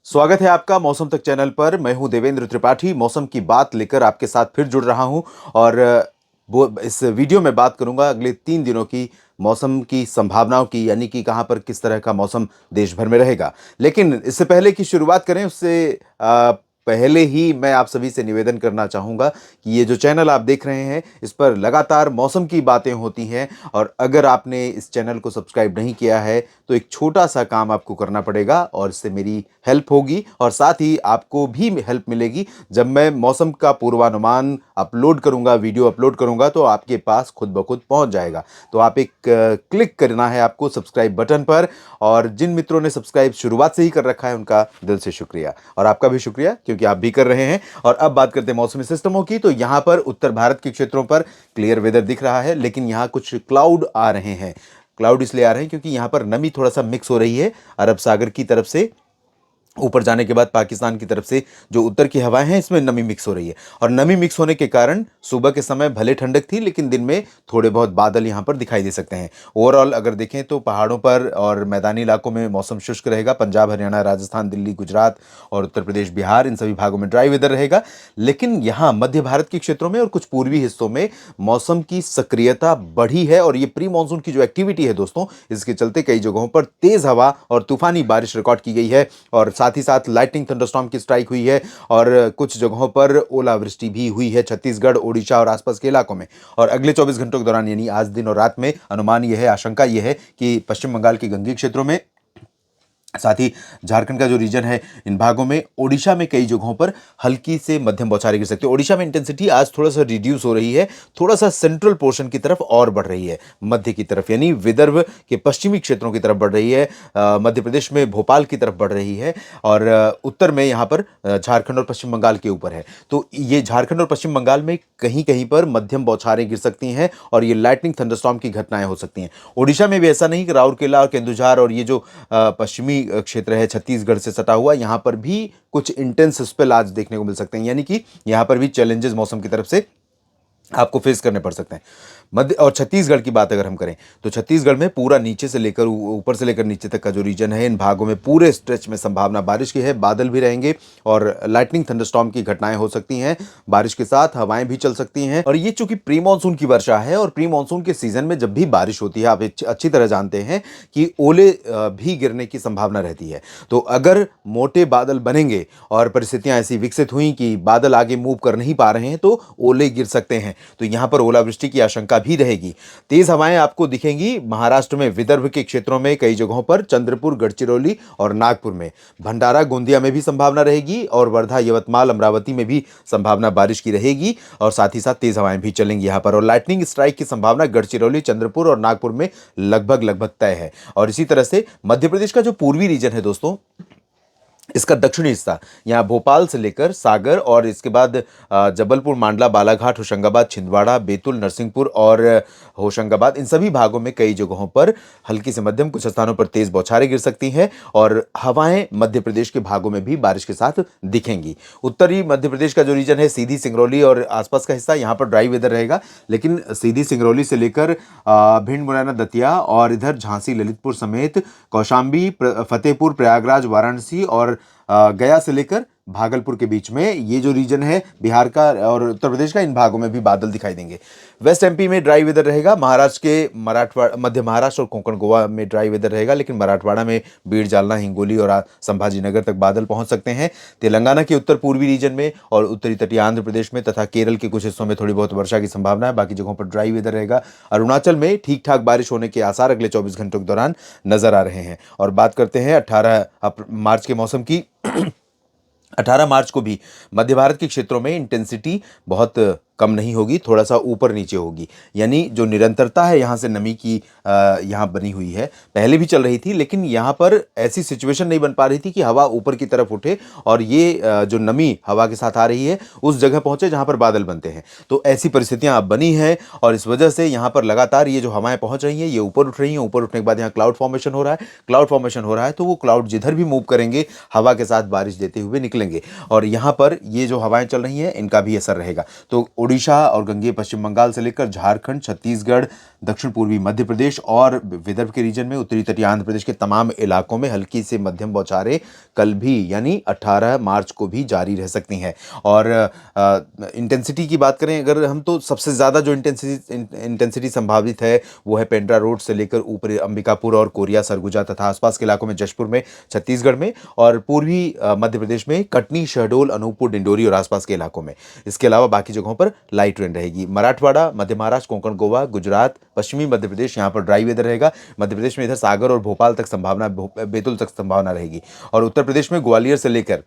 स्वागत है आपका मौसम तक चैनल पर। मैं हूं देवेंद्र त्रिपाठी, मौसम की बात लेकर आपके साथ फिर जुड़ रहा हूं। और वो इस वीडियो में बात करूंगा अगले 3 दिनों की मौसम की संभावनाओं की, यानी कि कहां पर किस तरह का मौसम देश भर में रहेगा। लेकिन इससे पहले की शुरुआत करें उससे पहले ही मैं आप सभी से निवेदन करना चाहूंगा कि ये जो चैनल आप देख रहे हैं इस पर लगातार मौसम की बातें होती हैं। और अगर आपने इस चैनल को सब्सक्राइब नहीं किया है तो एक छोटा सा काम आपको करना पड़ेगा और इससे मेरी हेल्प होगी और साथ ही आपको भी हेल्प मिलेगी। जब मैं मौसम का पूर्वानुमान अपलोड करूंगा, वीडियो अपलोड करूंगा, तो आपके पास खुद ब खुद पहुंच जाएगा। तो आप एक क्लिक करना है आपको सब्सक्राइब बटन पर। और जिन मित्रों ने सब्सक्राइब शुरुआत से ही कर रखा है उनका दिल से शुक्रिया, और आपका भी शुक्रिया क्योंकि आप भी कर रहे हैं। और अब बात करते हैं मौसमी सिस्टमों की। तो यहां पर उत्तर भारत के क्षेत्रों पर क्लियर वेदर दिख रहा है, लेकिन यहां कुछ क्लाउड आ रहे हैं। क्लाउड इसलिए आ रहे हैं क्योंकि यहां पर नमी थोड़ा सा मिक्स हो रही है अरब सागर की तरफ से। ऊपर जाने के बाद पाकिस्तान की तरफ से जो उत्तर की हवाएं हैं इसमें नमी मिक्स हो रही है। और नमी मिक्स होने के कारण सुबह के समय भले ठंडक थी, लेकिन दिन में थोड़े बहुत बादल यहां पर दिखाई दे सकते हैं। ओवरऑल अगर देखें तो पहाड़ों पर और मैदानी इलाकों में मौसम शुष्क रहेगा। पंजाब, हरियाणा, राजस्थान, दिल्ली, गुजरात और उत्तर प्रदेश, बिहार, इन सभी भागों में ड्राई वेदर रहेगा। लेकिन यहाँ मध्य भारत के क्षेत्रों में और कुछ पूर्वी हिस्सों में मौसम की सक्रियता बढ़ी है। और ये प्री मानसून की जो एक्टिविटी है दोस्तों, इसके चलते कई जगहों पर तेज हवा और तूफानी बारिश रिकॉर्ड की गई है। और साथ ही साथ लाइटनिंग थंडरस्टॉर्म की स्ट्राइक हुई है और कुछ जगहों पर ओलावृष्टि भी हुई है छत्तीसगढ़, ओडिशा और आसपास के इलाकों में। और अगले 24 घंटों के दौरान यानी आज दिन और रात में अनुमान यह है, आशंका यह है कि पश्चिम बंगाल के गंगीय क्षेत्रों में, साथ ही झारखंड का जो रीजन है इन भागों में, ओडिशा में कई जगहों पर हल्की से मध्यम बौछारें गिर सकती है। ओडिशा में इंटेंसिटी आज थोड़ा सा रिड्यूस हो रही है, थोड़ा सा सेंट्रल पोर्शन की तरफ और बढ़ रही है, मध्य की तरफ यानी विदर्भ के पश्चिमी क्षेत्रों की तरफ बढ़ रही है। मध्य प्रदेश में भोपाल की तरफ बढ़ रही है। और उत्तर में यहाँ पर झारखंड और पश्चिम बंगाल के ऊपर है। तो ये झारखंड और पश्चिम बंगाल में कहीं कहीं पर मध्यम बौछारें गिर सकती हैं और ये लाइटनिंग थंडरस्टॉर्म की घटनाएं हो सकती हैं। ओडिशा में भी ऐसा नहीं कि राउरकेला और केंदुझार और ये जो पश्चिमी क्षेत्र है छत्तीसगढ़ से सटा हुआ, यहां पर भी कुछ इंटेंस स्पेल आज देखने को मिल सकते हैं। यानी कि यहां पर भी चैलेंजेस मौसम की तरफ से आपको फेस करने पड़ सकते हैं। मध्य और छत्तीसगढ़ की बात अगर हम करें तो छत्तीसगढ़ में पूरा नीचे से लेकर ऊपर से लेकर नीचे तक का जो रीजन है, इन भागों में पूरे स्ट्रेच में संभावना बारिश की है। बादल भी रहेंगे और लाइटनिंग थंडरस्टॉर्म की घटनाएं हो सकती हैं। बारिश के साथ हवाएं भी चल सकती हैं। और ये चूंकि प्री मानसून की वर्षा है और प्री मानसून के सीजन में जब भी बारिश होती है, आप अच्छी तरह जानते हैं कि ओले भी गिरने की संभावना रहती है। तो अगर मोटे बादल बनेंगे और परिस्थितियां ऐसी विकसित हुई कि बादल आगे मूव कर नहीं पा रहे हैं तो ओले गिर सकते हैं। तो यहां पर ओलावृष्टि की आशंका भी रहेगी। तेज हवाएं आपको दिखेंगी महाराष्ट्र में, विदर्भ के क्षेत्रों में कई जगहों पर, चंद्रपुर, गढ़चिरौली और नागपुर में, भंडारा, गोंदिया में भी संभावना रहेगी और वर्धा, यवतमाल, अमरावती में भी संभावना बारिश की रहेगी। और साथ ही साथ तेज हवाएं भी चलेंगी यहां पर। और लाइटनिंग स्ट्राइक की संभावना गढ़चिरौली, चंद्रपुर और नागपुर में लगभग तय है। और इसी तरह से मध्य प्रदेश का जो पूर्वी रीजन है दोस्तों, इसका दक्षिणी हिस्सा यहाँ भोपाल से लेकर सागर और इसके बाद जबलपुर, मांडला, बालाघाट, होशंगाबाद, छिंदवाड़ा, बैतूल, नरसिंहपुर और होशंगाबाद, इन सभी भागों में कई जगहों पर हल्की से मध्यम, कुछ स्थानों पर तेज बौछारें गिर सकती हैं। और हवाएं मध्य प्रदेश के भागों में भी बारिश के साथ दिखेंगी। उत्तरी मध्य प्रदेश का जो रीजन है, सीधी, सिंगरौली और आसपास का हिस्सा, यहाँ पर ड्राई वेदर रहेगा। लेकिन सीधी, सिंगरौली से लेकर भिंड, मुरैना, दतिया और इधर झांसी, ललितपुर समेत कौशाम्बी, फतेहपुर, प्रयागराज, वाराणसी और गया से लेकर भागलपुर के बीच में ये जो रीजन है बिहार का और उत्तर प्रदेश का, इन भागों में भी बादल दिखाई देंगे। वेस्ट एमपी में ड्राई वेदर रहेगा। महाराष्ट्र के मराठवाड़ा, मध्य महाराष्ट्र और कोंकण गोवा में ड्राई वेदर रहेगा, लेकिन मराठवाड़ा में बीड़, जालना, हिंगोली और संभाजी नगर तक बादल पहुंच सकते हैं। तेलंगाना के उत्तर पूर्वी रीजन में और उत्तरी तटीय आंध्र प्रदेश में तथा केरल के कुछ हिस्सों में थोड़ी बहुत वर्षा की संभावना है। बाकी जगहों पर ड्राई वेदर रहेगा। अरुणाचल में ठीक ठाक बारिश होने के आसार अगले 24 घंटों के दौरान नजर आ रहे हैं। और बात करते हैं 18 मार्च के मौसम की। 18 मार्च को भी मध्य भारत के क्षेत्रों में इंटेंसिटी बहुत कम नहीं होगी, थोड़ा सा ऊपर नीचे होगी। यानी जो निरंतरता है यहाँ से नमी की यहाँ बनी हुई है, पहले भी चल रही थी, लेकिन यहाँ पर ऐसी सिचुएशन नहीं बन पा रही थी कि हवा ऊपर की तरफ उठे और ये जो नमी हवा के साथ आ रही है उस जगह पहुंचे जहाँ पर बादल बनते हैं। तो ऐसी परिस्थितियाँ अब बनी हैं और इस वजह से यहाँ पर लगातार ये जो हवाएं पहुँच रही हैं ये ऊपर उठ रही हैं। ऊपर उठने के बाद यहाँ क्लाउड फॉर्मेशन हो रहा है। क्लाउड फॉर्मेशन हो रहा है तो वो क्लाउड जिधर भी मूव करेंगे हवा के साथ बारिश देते हुए निकलेंगे और यहाँ पर ये जो हवाएं चल रही हैं इनका भी असर रहेगा। तो ओडिशा और गंगेय पश्चिम बंगाल से लेकर झारखंड, छत्तीसगढ़, दक्षिण पूर्वी मध्य प्रदेश और विदर्भ के रीजन में उत्तरी तटीय आंध्र प्रदेश के तमाम इलाकों में हल्की से मध्यम बौछारें कल भी यानी 18 मार्च को भी जारी रह सकती हैं। और इंटेंसिटी की बात करें अगर हम, तो सबसे ज़्यादा जो इंटेंसिटी संभावित है वो है पेंड्रा रोड से लेकर ऊपरी अंबिकापुर और कोरिया, सरगुजा तथा आसपास के इलाकों में, जशपुर में, छत्तीसगढ़ में और पूर्वी मध्य प्रदेश में कटनी, शहडोल, अनूपपुर, डिंडोरी और आसपास के इलाकों में। इसके अलावा बाकी जगहों पर लाइट रेन रहेगी। मराठवाड़ा, मध्य महाराष्ट्र, कोंकण, गोवा, गुजरात, पश्चिमी मध्य प्रदेश, यहाँ पर ड्राई वेदर रहेगा। मध्य प्रदेश में इधर सागर और भोपाल तक संभावना, बैतूल तक संभावना रहेगी। और उत्तर प्रदेश में ग्वालियर से लेकर,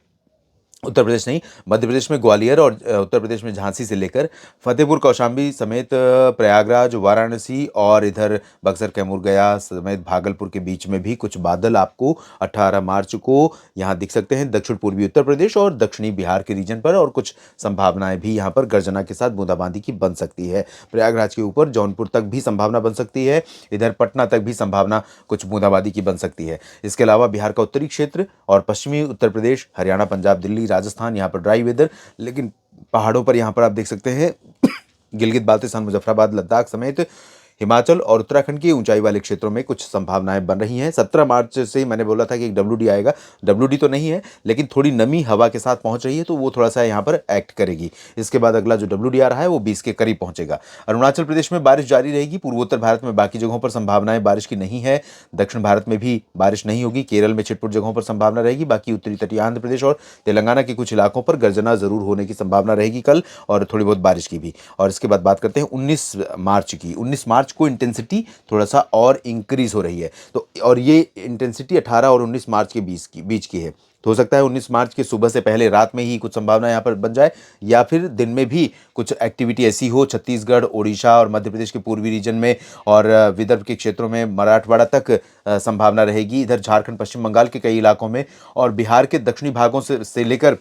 उत्तर प्रदेश नहीं, मध्य प्रदेश में ग्वालियर और उत्तर प्रदेश में झांसी से लेकर फतेहपुर, कौशाम्बी समेत प्रयागराज, वाराणसी और इधर बक्सर, कैमूर, गया समेत भागलपुर के बीच में भी कुछ बादल आपको 18 मार्च को यहाँ दिख सकते हैं। दक्षिण पूर्वी उत्तर प्रदेश और दक्षिणी बिहार के रीजन पर और कुछ संभावनाएं भी यहाँ पर गर्जना के साथ बूंदाबांदी की बन सकती है। प्रयागराज के ऊपर जौनपुर तक भी संभावना बन सकती है। इधर पटना तक भी संभावना कुछ बूंदाबांदी की बन सकती है। इसके अलावा बिहार का उत्तरी क्षेत्र और पश्चिमी उत्तर प्रदेश, हरियाणा, पंजाब, दिल्ली, राजस्थान, यहाँ पर ड्राई वेदर, लेकिन पहाड़ों पर यहाँ पर आप देख सकते हैं गिलगित बाल्टिस्तान, मुजफ्फराबाद, लद्दाख समेत हिमाचल और उत्तराखंड की ऊंचाई वाले क्षेत्रों में कुछ संभावनाएं बन रही हैं। 17 मार्च से मैंने बोला था कि एक डब्ल्यूडी आएगा, डब्ल्यूडी तो नहीं है लेकिन थोड़ी नमी हवा के साथ पहुंच रही है, तो वो थोड़ा सा यहाँ पर एक्ट करेगी। इसके बाद अगला जो डब्ल्यूडी आ रहा है वो 20 के करीब पहुंचेगा। अरुणाचल प्रदेश में बारिश जारी रहेगी। पूर्वोत्तर भारत में बाकी जगहों पर संभावनाएं बारिश की नहीं है। दक्षिण भारत में भी बारिश नहीं होगी। केरल में छिटपुट जगहों पर संभावना रहेगी। बाकी उत्तरी तटीय आंध्र प्रदेश और तेलंगाना के कुछ इलाकों पर गर्जना जरूर होने की संभावना रहेगी कल, और थोड़ी बहुत बारिश की भी। और इसके बाद बात करते हैं 19 मार्च की। 19 मार्च को इंटेंसिटी थोड़ा सा और इंक्रीज हो रही है, तो और ये इंटेंसिटी 18 और 19 मार्च के बीच की है। तो हो सकता है 19 मार्च के सुबह से पहले रात में ही कुछ संभावना यहाँ पर बन जाए, या फिर दिन में भी कुछ एक्टिविटी ऐसी हो छत्तीसगढ़, ओडिशा और मध्य प्रदेश के पूर्वी रीजन में और विदर्भ के क्षेत्रों में, मराठवाड़ा तक संभावना रहेगी। इधर झारखंड, पश्चिम बंगाल के कई इलाकों में और बिहार के दक्षिणी भागों से लेकर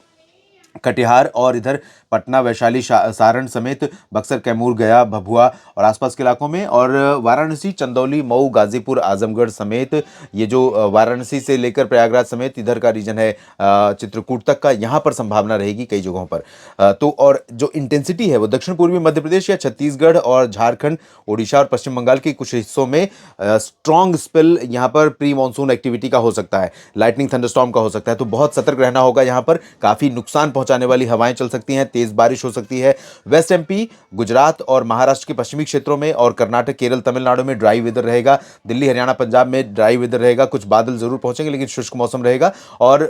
कटिहार और इधर पटना, वैशाली, सारण समेत बक्सर, कैमूर, गया, भभुआ और आसपास के इलाकों में, और वाराणसी, चंदौली, मऊ, गाजीपुर, आजमगढ़ समेत ये जो वाराणसी से लेकर प्रयागराज समेत इधर का रीजन है चित्रकूट तक का, यहाँ पर संभावना रहेगी कई जगहों पर। तो और जो इंटेंसिटी है वो दक्षिण पूर्वी मध्य प्रदेश या छत्तीसगढ़ और झारखंड, ओडिशा और पश्चिम बंगाल के कुछ हिस्सों में स्ट्रॉन्ग स्पेल यहाँ पर प्री मानसून एक्टिविटी का हो सकता है, लाइटनिंग थंडरस्टॉर्म का हो सकता है। तो बहुत सतर्क रहना होगा। यहाँ पर काफ़ी नुकसान पहुंचाने वाली हवाएं चल सकती हैं, तेज बारिश हो सकती है। वेस्ट एमपी, गुजरात और महाराष्ट्र के पश्चिमी क्षेत्रों में और कर्नाटक, केरल, तमिलनाडु में ड्राई वेदर रहेगा। दिल्ली, हरियाणा, पंजाब में ड्राई वेदर रहेगा। कुछ बादल जरूर पहुंचेंगे लेकिन शुष्क मौसम रहेगा। और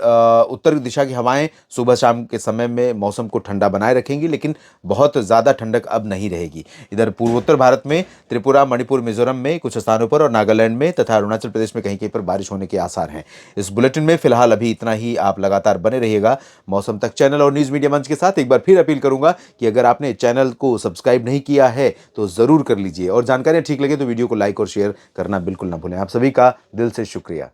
उत्तर दिशा की हवाएं सुबह शाम के समय में मौसम को ठंडा बनाए रखेंगी, लेकिन बहुत ज़्यादा ठंडक अब नहीं रहेगी। इधर पूर्वोत्तर भारत में त्रिपुरा, मणिपुर, मिजोरम में कुछ स्थानों पर और नागालैंड में तथा अरुणाचल प्रदेश में कहीं कहीं पर बारिश होने के आसार हैं। इस बुलेटिन में फिलहाल अभी इतना ही। आप लगातार बने रहिएगा मौसम तक चैनल और न्यूज़ मीडिया मंच के साथ। एक बार फिर अपील करूंगा कि अगर आपने चैनल को सब्सक्राइब नहीं किया है तो जरूर कर लीजिए, और जानकारियां ठीक लगे तो वीडियो को लाइक और शेयर करना बिल्कुल ना भूलें। आप सभी का दिल से शुक्रिया।